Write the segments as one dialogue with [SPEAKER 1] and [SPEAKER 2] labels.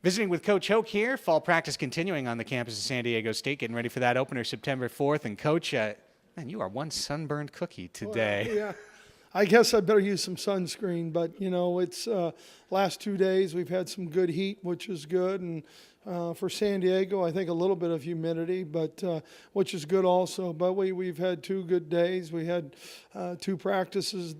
[SPEAKER 1] Visiting with Coach Hoke here. Fall practice continuing on the campus of San Diego State, getting ready for that opener September 4th. And Coach, man, you are one sunburned cookie today.
[SPEAKER 2] Well, yeah. I guess I better use some sunscreen, but it's last 2 days we've had some good heat, which is good, and for San Diego, I think a little bit of humidity, but which is good also. But we've had 2 good days. We had 2 practices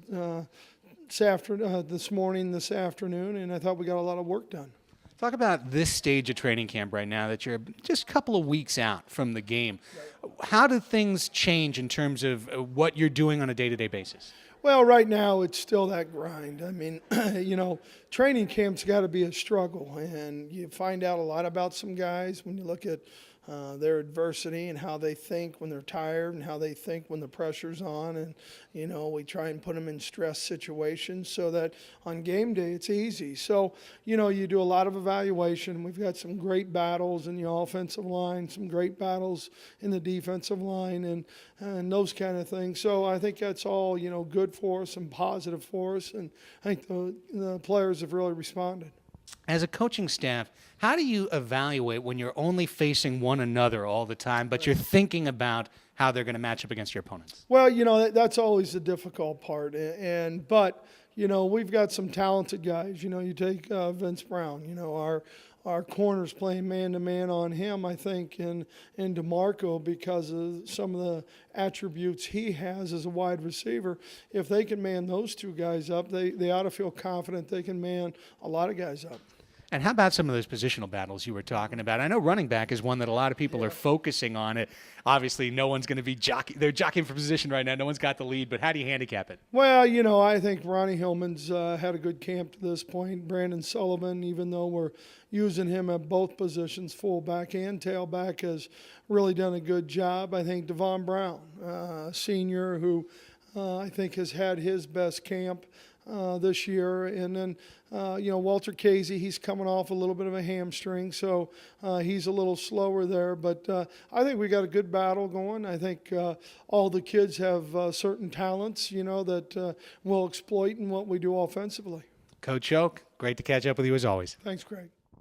[SPEAKER 2] this morning, this afternoon, and I thought we got a lot of work done.
[SPEAKER 1] Talk about this stage of training camp right now that you're just a couple of weeks out from the game. Right. How do things change in terms of what you're doing on a day-to-day basis?
[SPEAKER 2] Well, right now it's still that grind. I mean, training camp's got to be a struggle, and you find out a lot about some guys when you look at their adversity and how they think when they're tired and how they think when the pressure's on. And, we try and put them in stress situations so that on game day it's easy. So, you do a lot of evaluation. We've got some great battles in the offensive line, some great battles in the defensive line, and those kind of things. So I think that's all, good for us and positive for us. And I think the players have really responded.
[SPEAKER 1] As a coaching staff, how do you evaluate when you're only facing one another all the time, but you're thinking about how they're going to match up against your opponents?
[SPEAKER 2] Well, that's always the difficult part. But we've got some talented guys. You take Vince Brown, our corners playing man-to-man on him, I think, and DeMarco, because of some of the attributes he has as a wide receiver. If they can man those 2 guys up, they ought to feel confident they can man a lot of guys up.
[SPEAKER 1] And how about some of those positional battles you were talking about? I know running back is one that a lot of people are focusing on. It. Obviously, no one's going to be jockeying. They're jockeying for position right now. No one's got the lead. But how do you handicap it?
[SPEAKER 2] Well, I think Ronnie Hillman's had a good camp to this point. Brandon Sullivan, even though we're using him at both positions, fullback and tailback, has really done a good job. I think Devon Brown, senior, who I think has had his best camp this year. And then, Walter Casey, he's coming off a little bit of a hamstring, so he's a little slower there. But I think we got a good battle going. I think all the kids have certain talents, that we'll exploit in what we do offensively.
[SPEAKER 1] Coach Hoke, great to catch up with you as always.
[SPEAKER 2] Thanks, Greg.